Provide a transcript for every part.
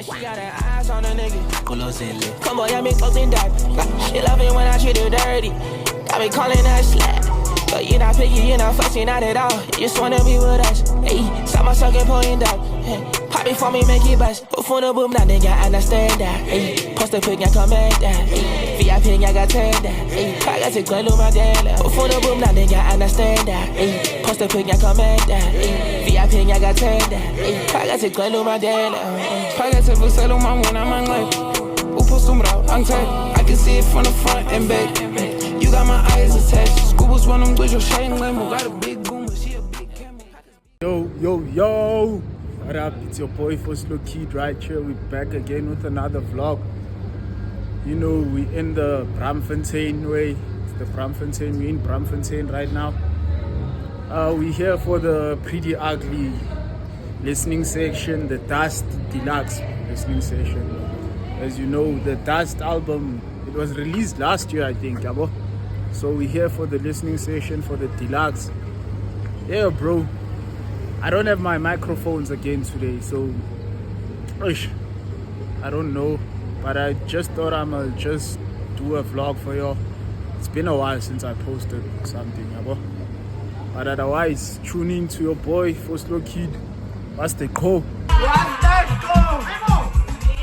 And she got her eyes on a nigga. Come on, yeah, me fucking dirty. She love it when I treat her dirty. Got me calling her slack. But you're not picky, you're not fussing, not at all. You just wanna be with us. Hey, stop my sucking, pulling down. Hey, pop it for me, make it bust. Put phone the boom, now they got understand that. Hey, post the pic, I command that. Hey, VIP, I got turn that. Hey, I got to go to my dad. Put phone the boom, now they got understand that. Hey, post the pic, I command that. Hey, VIP, I got turn that. Hey, I got to go to my dad. I got to put on my one, I'm on life. Who post them out? I'm tight. I can see it from the front and back. You got my eyes attached. Scoobers want them with your shame limo. Got a big boom, but she a big camera. Yo, what up? It's your boy Foslo Kid right here. We're back again with another vlog. You know, we in the Braamfontein way. It's the Braamfontein. We're in Braamfontein right now. We're here for the Priddy Ugly listening section, the Dust Deluxe listening session. As you know, the Dust album, it was released last year, I think, yabo. So we're here for the listening session for the Deluxe. Yeah, bro. I don't have my microphones again today, so I don't know. But I just thought I'ma just do a vlog for y'all. It's been a while since I posted something, yabo. But otherwise, tune in to your boy Foslo Kid. What's the call? What's that call?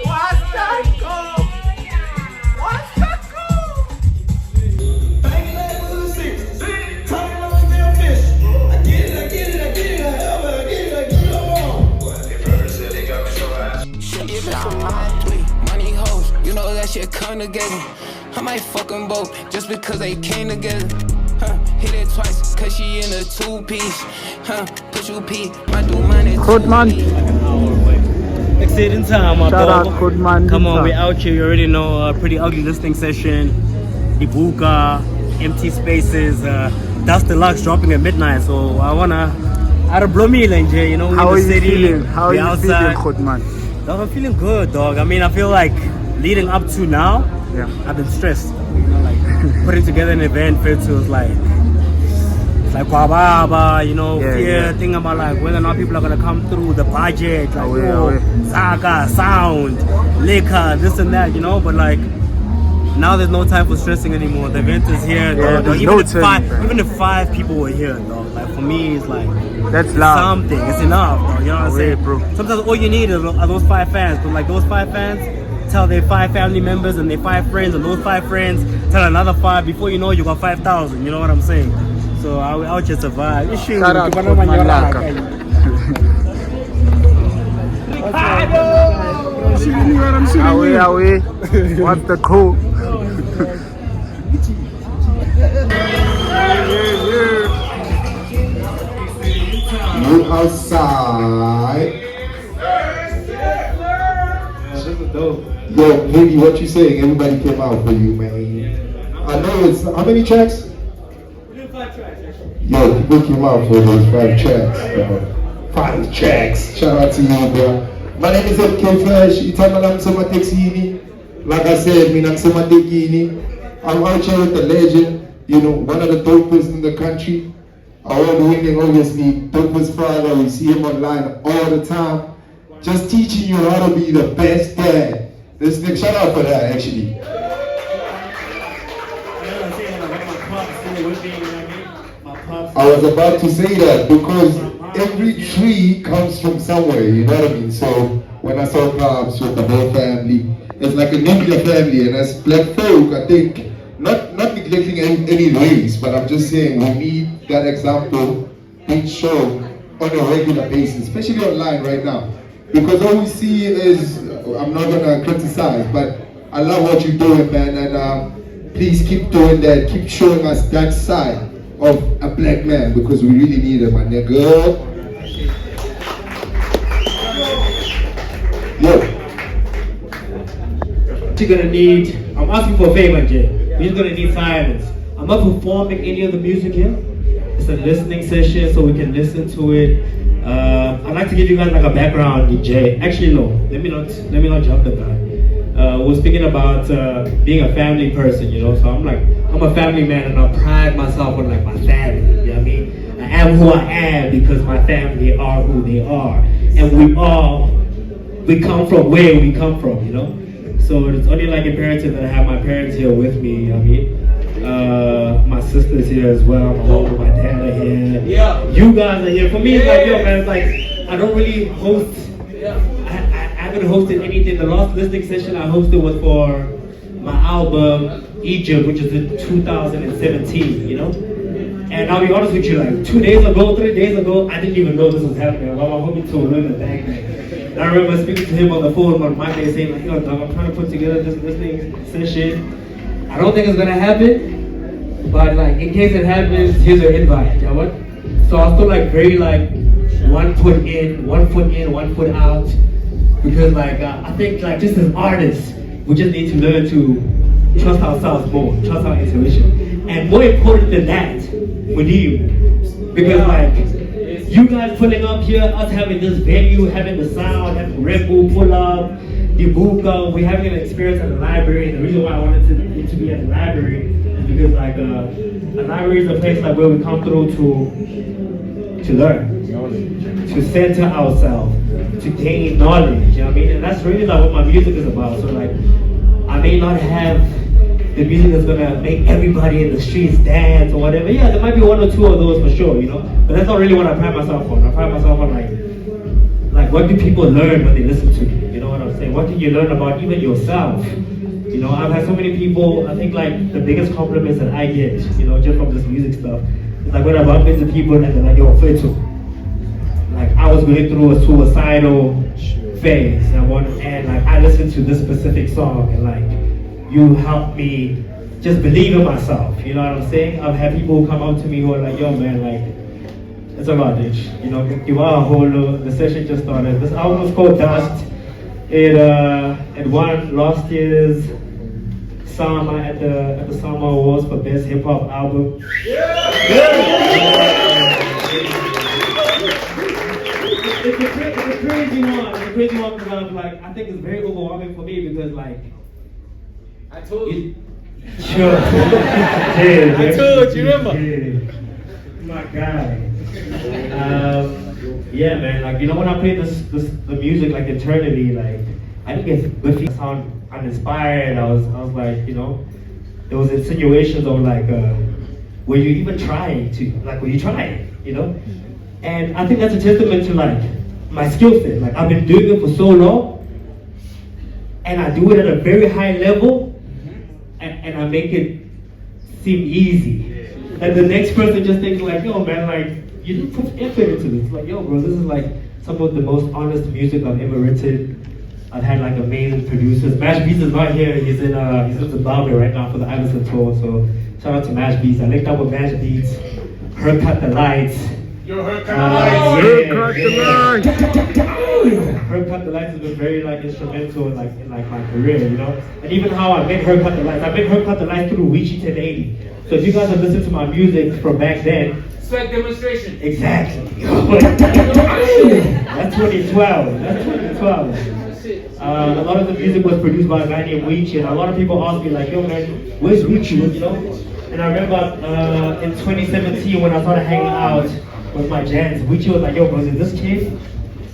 What's that call? What's that call? Bang that pussy, turn it like a fish. I get it, I get it. Money hoes, you know that shit come together. I might fuck them both just because they came together. Hit it twice cause she in a two-piece. Push you pee, my do money. Good man. Exciting time, my Shout dog. out, good man. Come on, we're out here. You already know. Pretty ugly listening session. Ibuka, empty spaces. That's Deluxe dropping at midnight. So I wanna out of Blooming, you know, How in are the you city. feeling? How are we you outside. feeling, good man? Dog, I'm feeling good, dog. I mean, I feel like leading up to now, Yeah. I've been stressed. You know, like putting together an event feels like wababa, you know, fear, thinking about like whether or not people are gonna come through, the budget, like saga, sound, liquor, this and that, you know. But like now there's no time for stressing anymore. The event is here, dog. there's Even, no if turning even if 5 people were here, dog, like for me it's like That's loud. something. It's enough, dog. You know what I'm saying? Bro. Sometimes all you need are those 5 fans. But like those 5 fans tell their 5 family members and their 5 friends, and those 5 friends tell another 5. Before you know, you got 5,000. You know what I'm saying? So I'll just survive. Shout out, good man, Laka. Away. What's the code? You outside. Yo, Haiti, what you saying? Everybody came out for you, man. I know it's how many tracks? Yo, people came out for those 5 tracks. 5 tracks. Shout out to you, bro. My name is FK Flash. I'm Soma Texini. Like I said, I'm Soma Tekini. I'm out here with the legend. You know, one of the dopest in the country. Award-winning, obviously, dopest father. We see him online all the time. Just teaching you how to be the best dad. This nigga, shout out for that, actually. I was about to say that because every tree comes from somewhere, you know what I mean? So when I saw Pops with the whole family, it's like a nuclear family, and as black folk, I think, not neglecting any race, but I'm just saying we need that example being shown on a regular basis, especially online right now. Because all we see is, I'm not gonna criticize, but I love what you're doing, man, and please keep doing that, keep showing us that side of a black man, because we really need it, my nigga. Yo. You're gonna need, I'm asking for a favor, Jay. We're just gonna need silence. I'm not performing any of the music here. It's a listening session so we can listen to it. I'd like to give you guys like a background, DJ. Actually, no, let me not jump the gun. Was thinking about being a family person, you know. So I'm a family man, and I pride myself on like my family. You know what I mean? I am who I am because my family are who they are, and we all we come from where we come from, you know. So it's only like imperative that I have my parents here with me. You know what I mean, my sister's here as well. My mom and my dad are here. Yeah. You guys are here. For me, it's like, yo, man, it's like I don't really host. I haven't hosted anything. The last listening session I hosted was for my album Egypt, which is in 2017. You know. And I'll be honest with you, like 3 days ago, I didn't even know this was happening. Well, my homie told me the thing. And I remember speaking to him on the phone on Monday saying like, yo, dog, I'm trying to put together this listening session. I don't think it's gonna happen, but like in case it happens, here's your invite. You know what? So I was still like very like one foot in, one foot out. Because like I think like just as artists, we just need to learn to trust ourselves more, trust our intuition. And more important than that, with you. Because like you guys pulling up here, us having this venue, having the sound, having Red Bull pull up, the Buka, we're having an experience at the library. The reason why I wanted it to be at the library is because like a library is a place like where we come through to learn, to center ourselves, to gain knowledge, you know what I mean? And that's really like what my music is about. So like I may not have the music that's gonna make everybody in the streets dance or whatever. Yeah, there might be one or two of those for sure, you know. But that's not really what I pride myself on. I pride myself on like what do people learn when they listen to you? You know what I'm saying? What can you learn about even yourself? You know, I've had so many people. I think like the biggest compliments that I get, you know, just from this music stuff, is like when I bump into people and they're like, "Yo, Fetu, like I was going through a suicidal phase, and like I listened to this specific song and like." You helped me just believe in myself, you know what I'm saying? I've had people who come up to me who are like, yo man, like, it's a garbage, you know, you are a whole, the session just started. This album is called Dust. It won last year's Sama at the Sama Awards for Best Hip Hop Album. It's a crazy one because I'm like, I think it's very overwhelming for me because like, I told you. Sure. I told you, remember? My guy. Yeah, man. Like you know, when I played the music like internally, like I didn't get good feedback. I sound uninspired. I was like, you know, there was insinuations of like, were you even trying to? Like, were you trying? You know? And I think that's a testament to like my skill set. Like I've been doing it for so long, and I do it at a very high level. And I make it seem easy. And the next person just thinks like, yo man, like, you didn't put effort into this. Like, yo bro, this is like some of the most honest music I've ever written. I've had like amazing producers. Mash Beats is not here, he's in Zimbabwe right now for the Iverson tour. So shout out to Mash Beats. I linked up with Mash Beats, her cut the lights. Yo, her cut the lights. Her cut the lights has been very like instrumental in my career, you know. And even how I made her cut the lights. I made her cut the lights through Weechi 1080. So if you guys have listened to my music from back then. Sweat demonstration. Exactly. That's 2012. That's 2012. A lot of the music was produced by a guy named Weechi, and a lot of people ask me like, yo man, where's Weechi? You know? And I remember in 2017 when I started hanging out with my jams, Weechi was like, yo bro, is this kid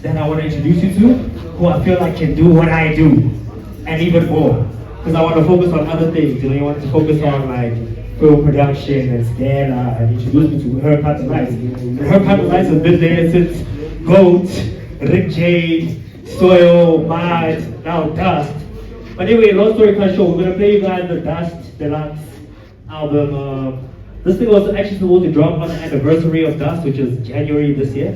that I want to introduce you to, who I feel like can do what I do, and even more. Because I want to focus on other things, you know, you want to focus on like film production and Stella, and introduce me to Her Cut the Lights. And Her Cut the Lights has been there since Goat, Rick Jade, Soil, Mad, now Dust. But anyway, long story cut short, we're going to play you guys the Dust Deluxe album. This thing was actually supposed to drop on the anniversary of Dust, which is January this year.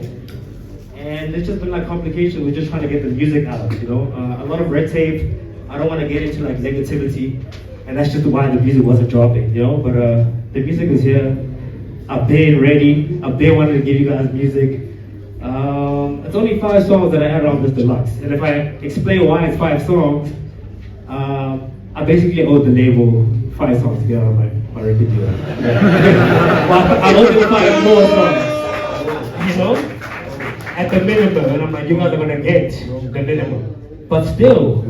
And it's just been like complications. We're just trying to get the music out, you know. A lot of red tape. I don't want to get into like negativity, and that's just why the music wasn't dropping, you know. But the music is here. I've been ready. I've been wanting to give you guys music. It's only 5 songs that I added on this deluxe, and if I explain why it's 5 songs, I basically owe the label 5 songs to get on my record deal. Well, I owe them 5 more songs, you know. At the minimum, and I'm like, you guys are gonna get the minimum. But still,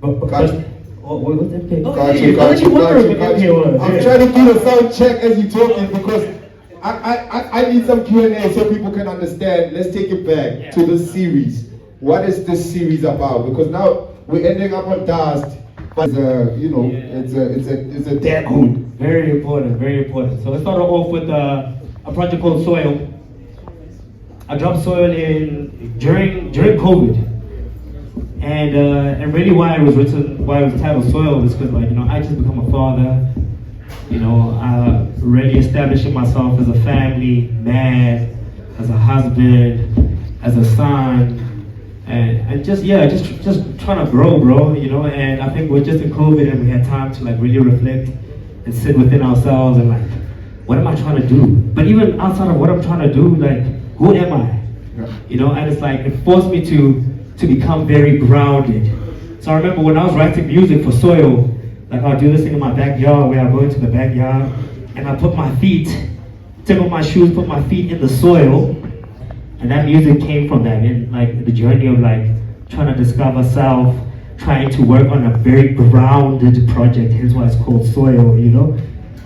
but what's that thing? I'm trying to do a sound check as you're talking because I need some Q&A so people can understand. Let's take it back to the series. what is this series about? Because now we're ending up on Dust, but you know, it's a decade. Very important, very important. So let's start off with a project called Soil. I dropped Soil during COVID, and really why it was titled Soil was because, like, you know, I just become a father. You know, really establishing myself as a family man, as a husband, as a son, and just trying to grow, bro. You know, and I think we're just in COVID and we had time to like really reflect and sit within ourselves and like, what am I trying to do? But even outside of what I'm trying to do, like, who am I? Yeah. You know, and it's like it forced me to become very grounded. So I remember when I was writing music for Soil. Like, I'll do this thing in my backyard where I go into the backyard and I put my feet, take off my shoes, put my feet in the soil, and that music came from that, in like the journey of like trying to discover self, trying to work on a very grounded project, hence why it's called Soil, you know?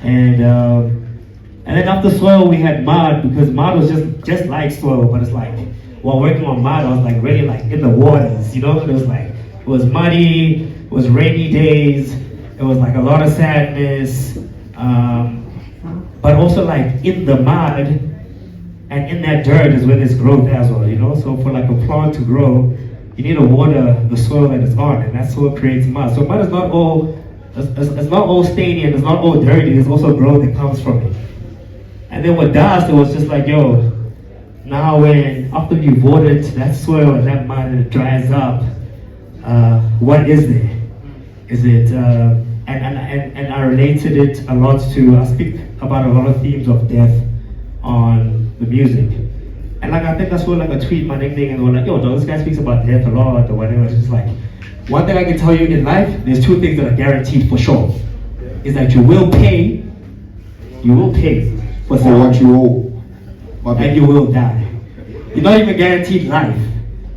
And then after Soil we had Mud, because Mud was just like Soil, but it's like, while working on Mud I was like really like in the waters, you know? It was muddy, it was rainy days, it was like a lot of sadness, but also like in the mud and in that dirt is where there's growth as well, you know? So for like a plant to grow, you need to water the soil that it's on, and that's what creates mud. So mud is not all, it's not all stainy and it's not all dirty, there's also growth that comes from it. And then with dust, it was just like, yo, now after you've watered that soil and that mud and it dries up, what is there? Is it, and I related it a lot to, I speak about a lot of themes of death on the music. And like, I think that's what like a tweet, my nickname, and they were like, yo, this guy speaks about death a lot or whatever. It's just like, one thing I can tell you in life, there's two things that are guaranteed for sure. Is that you will pay for what you owe. And you will die. You're not even guaranteed life.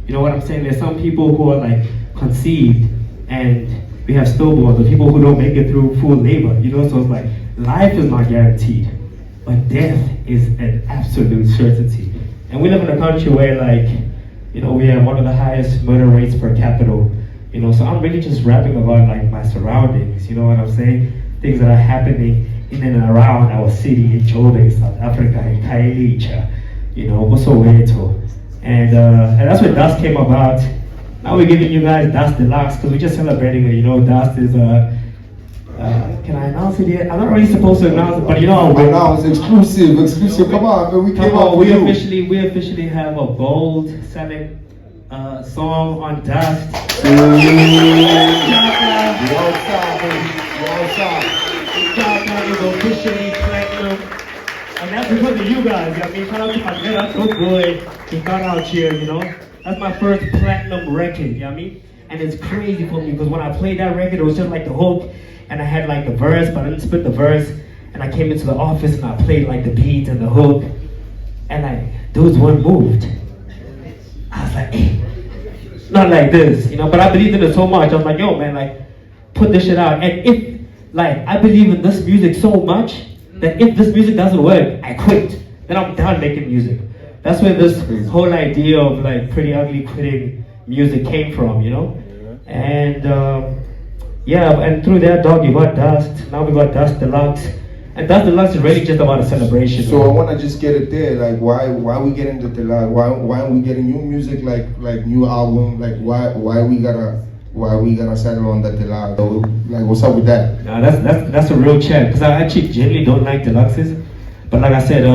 You know what I'm saying? There's some people who are like conceived and we have stillborns, the people who don't make it through full labor, you know? So it's like, life is not guaranteed, but death is an absolute certainty. And we live in a country where, like, you know, we have one of the highest murder rates per capita, you know? So I'm really just rapping about like my surroundings, you know what I'm saying? Things that are happening in and around our city in Joburg, South Africa, in Khayelitsha, you know, Soweto. And that's where Dust came about. Now we're giving you guys Dust Deluxe because we're just celebrating it. You know, Dust is can I announce it yet? I'm not really supposed to announce it, but you know, I'll announce exclusive. Come on, man, we came out. We officially have a gold selling song on Dust. Is officially platinum, and that's because of you guys. I mean, shout out to my girl, that's so good. He got out here, you know. That's my first platinum record, you know what I mean? And it's crazy for me because when I played that record, it was just like the hook, and I had like the verse, but I didn't spit the verse. And I came into the office and I played like the beat and the hook, and like dudes weren't moved. I was like, hey, not like this, you know. But I believed in it so much. I was like, yo, man, like, put this shit out. And if, like, I believe in this music so much that if this music doesn't work, I quit. Then I'm done making music. That's where this whole idea of like Priddy Ugly quitting music came from, you know? And yeah, and through that, dog, you got Dust. Now we got Dust Deluxe. And Dust Deluxe is really just about a celebration. So I want to just get it there. Like, why we getting the Deluxe? Why are we getting new music? Like new album? Like, why we gotta settle on the Deluxe? Like, what's up with that? Nah, that's a real chat, because I actually generally don't like Deluxes. But like I said,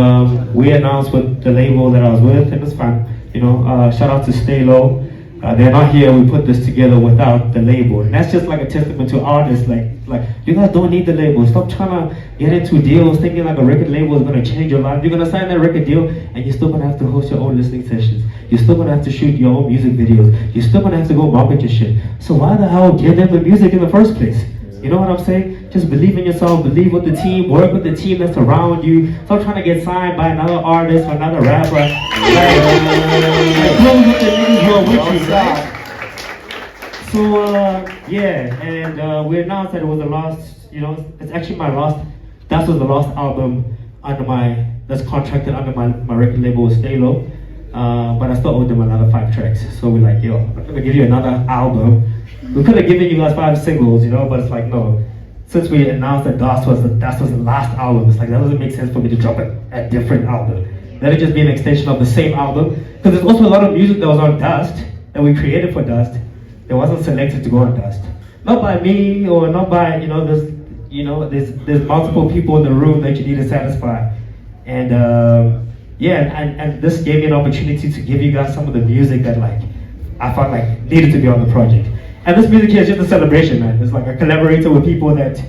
we announced with the label that I was with, and it's fine. You know, shout out to Stay Low. They're not here. We put this together without the label, and that's just like a testament to artists. Like you guys don't need the label. Stop trying to get into deals thinking like a record label is gonna change your life. You're gonna sign that record deal, and you're still gonna have to host your own listening sessions. You're still gonna have to shoot your own music videos. You're still gonna have to go market your shit. So why the hell give them the music in the first place? You know what I'm saying? Just believe in yourself, believe with the team, work with the team that's around you. Stop trying to get signed by another artist or another rapper. Close with the niggas who are with you, right? So, yeah, and we announced that it was the last, you know, it's actually my last, that was the last album under that's contracted under my record label with Stay Low. but I still owed them another 5 tracks. So we're like, yo, I'm gonna give you another album. We could have given you guys 5 singles, you know, but it's like, no. Since we announced that Dust was the last album, it's like, that doesn't make sense for me to drop a different album. Let it just be an extension of the same album. Because there's also a lot of music that was on Dust, that we created for Dust, that wasn't selected to go on Dust. Not by me, or not by, there's multiple people in the room that you need to satisfy. And and this gave me an opportunity to give you guys some of the music that like I felt like needed to be on the project. And this music here is just a celebration, man. It's like a collaborator with people that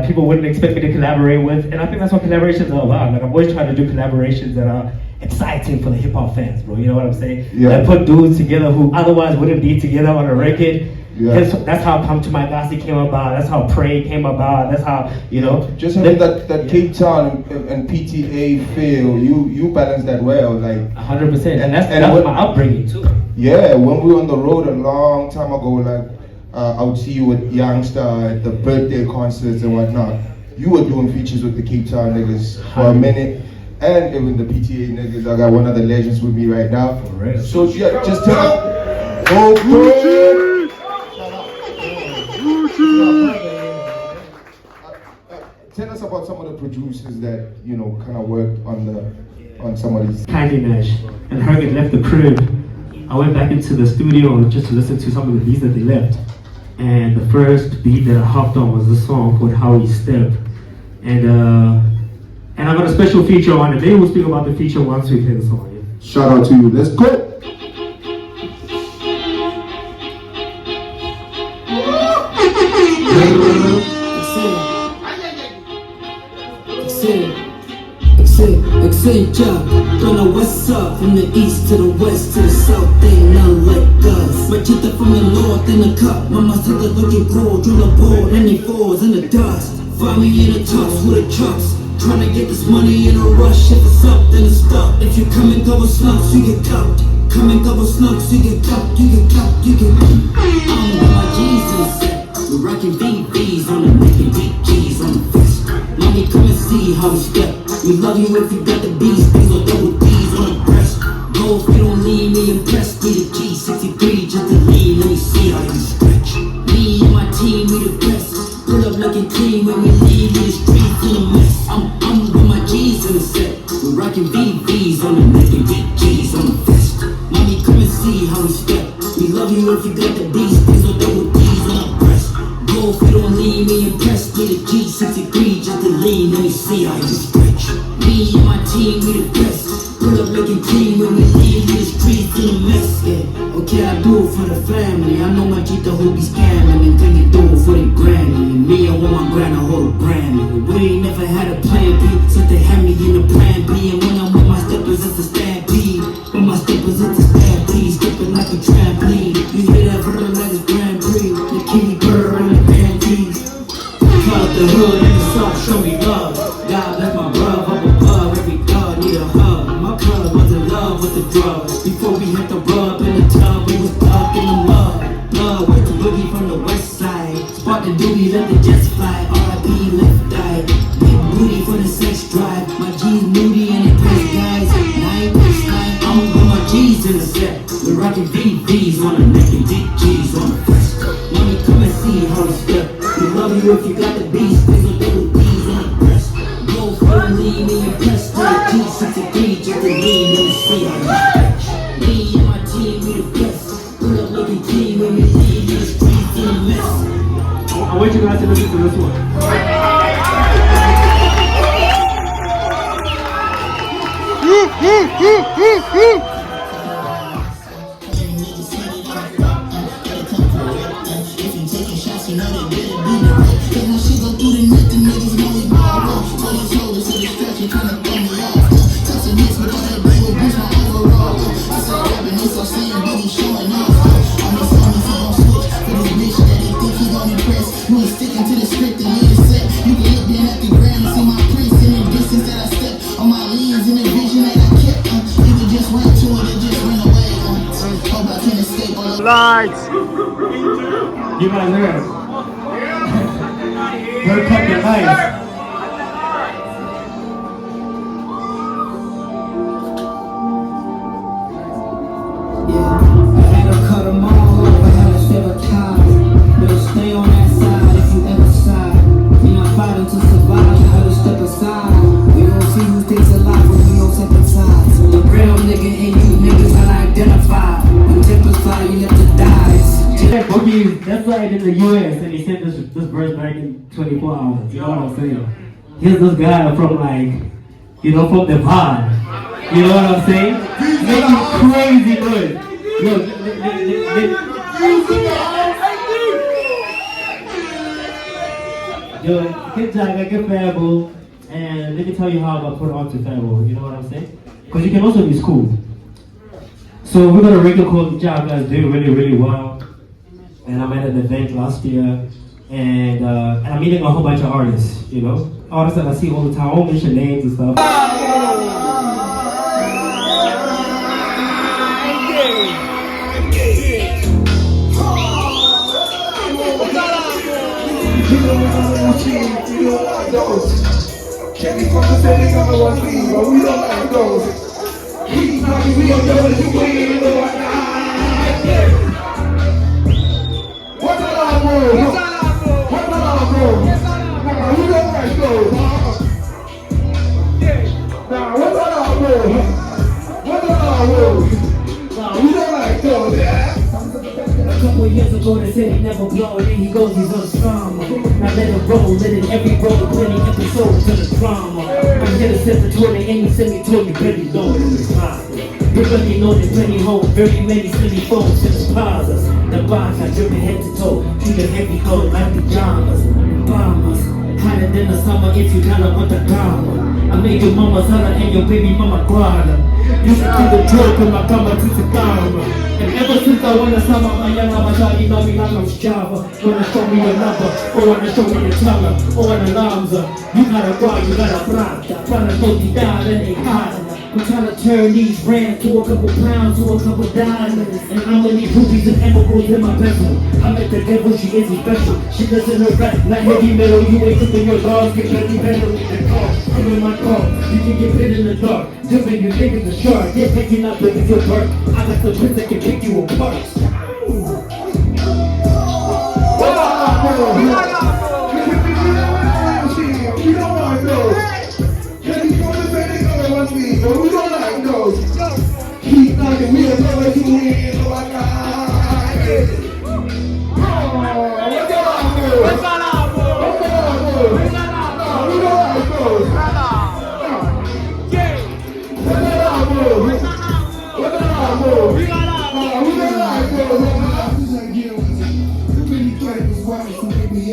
people wouldn't expect me to collaborate with. And I think that's what collaborations are about. Like, I'm always trying to do collaborations that are exciting for the hip hop fans, bro. You know what I'm saying? Yeah. That put dudes together who otherwise wouldn't be together on a record. Yeah. That's how Come to My Gasi came about. That's how Pray came about. That's how, Just having that Cape Town and PTA feel, you balance that well, like 100%. And that was my upbringing too. Yeah, when we were on the road a long time ago, like I would see you with Youngster at the birthday concerts and whatnot. You were doing features with the Cape Town niggas for a minute, and even the PTA niggas. I got one of the legends with me right now. For real. So yeah, just tell us. Tell us about some of the producers that kind of worked on some of these. Candy Nash and Hermit left the crib. I went back into the studio just to listen to some of the beats that they left. And the first beat that I hopped on was this song called How He Step. And I got a special feature on it. Maybe we'll speak about the feature once we play the song. Yeah? Shout out to you. Let's go. Don't know what's up, from the east to the west to the south, ain't none like us. Machita from the north in the cup, mama said the looking cold, drill a board, and he falls in the dust. Find me in the tux with the trucks, trying to get this money in a rush. If it's up, then it's stuck. If you come and cover slumps, you get cupped. Come and cover slumps, you get cupped, you get cupped, you get cupped. I'm with my G's in the set, we're rocking VVs on the neck and big G's on the vest. Mommy, come and see how we step. We love you if you got the B's or double D's on the breast. Go if you don't leave me impressed. Be the G63 just to lean. Let me see how you stretch. Me and my team, we the best. Pull up looking clean when we leave the streets in a mess. I'm with my G's in the set. We're rocking VVs on the neck and big G's on the vest. Mommy, come and see how we step. We love you if you got the B's or double D's on the breast. Go if you don't leave me impressed. Be the G63 just to lean. Let me see how you stretch. Me and my team, we the best. Pull up looking clean when we leave the streets in a mess. Yeah, okay, I do it for the family. I know my Gita who be scamming and think they do it for the Grammy. And me, I want my grand, I hold a Grammy. We ain't never had a plan B, so they had me in a plan B. And when I'm with my steppers, it's a stampede. When my steppers, it's a stampede. Stepping like a trampoline. You hear that bird like it's Grand Prix. The kitty bird and the panties. Call up the hood in the south, show me love. God bless my brother up above. Every dog need a hug. My brother was in love with the drugs. Before we hit the rub in the tub, we was stuck in the mud. Blood with the boogie from the west side. Spot the doobie, let the jets fly. R.I.P. left eye. Big booty for the sex drive. My G's moody and they press guys. Night, slide. I'm with my G's in the set. We're rocking VVs on the neck and big G's on the vest. Mommy, come and see how we step. We love you if you got the beast. There's a double D's on the breast. Go for the lean and impress. To the G63 just to lean. Let me see how you stretch. Me and my team, we the best. Pull up looking clean when we leave the streets in a mess. I want you guys to listen to this one. Lights. You guys heard? We're pumping lights. that's like in the US, and he sent this verse back in 24 hours. You know what I'm saying? Here's this guy from like, you know, from the pod. You know what I'm saying? Making crazy good. Yo, good job, good Fable. And let me tell you how I got put onto Fable. You know what I'm saying? Because you can also be school. So we got a record called Job Guys doing really, really well. And I'm at an event last year, and I'm meeting a whole bunch of artists, you know? Artists that I see all the time, I won't mention names and stuff. Candy from the city, come on, but we don't like those. He's knocking, we don't know that you ain't no one. What's that all, bro? What's that all, bro? Nah, we don't like those. Nah, what's that all, bro? What's that all, bro? Nah, we don't like those, yeah. A couple of years ago they said he never blow, and then he goes, he's on trauma. Now let it roll, let it every roll, plenty episodes to the drama. I'm here to set the 20, and you send me 20, very low in the plaza. You already know there's plenty homes, very many silly folks in the plazas. The bars are dripping head to toe, keep it heavy coat like pajamas. Bombers, hotter than the summer if you kinda want the drama. I made your mama holler and your baby mama guarda. Used to keep the drip in my gumma to the dharma. And ever since I wanna sum up my young mama, you know me like I'm Java. Wanna show me your number, or wanna show me your tongue, or an alarmza. You gotta guard, you gotta prata. Tryna go deep down and they hide. I'm tryna turn these brands to a couple pounds, to a couple diamonds. And I'm gonna need rubies and emeralds in my bezel. I met the devil, she isn't special. She doesn't her rap like heavy metal. You ain't cooking your dogs, get ready better with the car. I'm in my car, you can get hit in the dark. Jumping you think it's a shark, yeah, picking up like it's your bark. I got the prince that can pick you apart. We don't like those. Candy from the city, come on, but we don't like those. Keep knocking, we don't know that you ain't no one. What's that all, bro? What's that all, bro? No, we don't like those. What's that all, bro? What's that all, bro? We don't like those.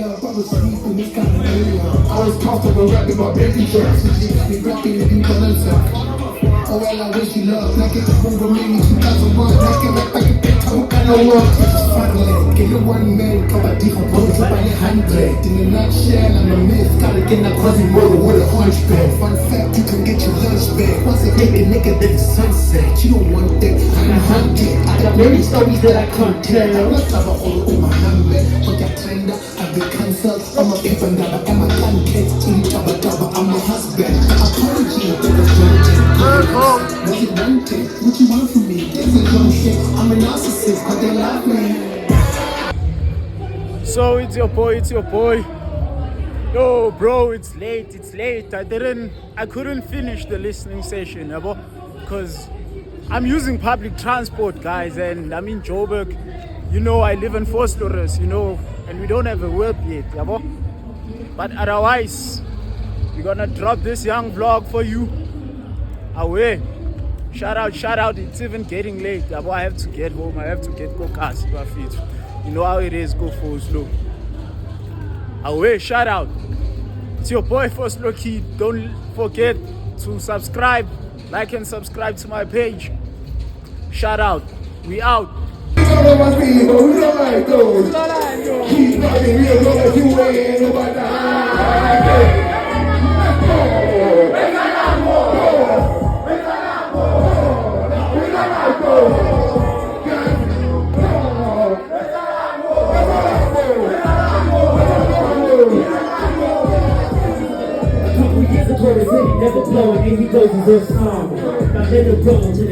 I was sleeping this kind of area. I was comfortable rapping my baby tracks. She be rapping in Deluxe. Oh well, I wish you love. Like it's over me 2001. Like it like a big time kind of work. Finally, get your one man. Come on, decompose by your 100. In a nutshell, I'm a myth. Gotta get that quasi roller with a hunchback. Fun fact, you can get your lunch back. Once I take a nigga, then the sunset. You don't want that. I'm a hunted. I got many stories that I can't tell. I'm not about all over my number. But that kind of the cancer, I'm a paper number, I'm a pancake, till you double, I'm your husband. Apology, that was wanted. What you wanted? What you want from me? This is wrong shit. I'm a narcissist, but they love me. So it's your boy. Yo, bro, it's late. I couldn't finish the listening session, because I'm using public transport, guys, and I'm in Joburg. You know, I live in Forsterus, you know, and we don't have a whip yet, yabo. But otherwise, we're gonna drop this young vlog for you. Away. Shout out, it's even getting late, yabo. I have to get home, I have to get Kokas, you know how it is, go for slow. Away, shout out. It's your boy First Loki. Don't forget to subscribe, like and subscribe to my page. Shout out. We out. We don't like those. Keep knocking, we don't know that you ain't nobody. Never blow, and he goes to this song. Now let it roll till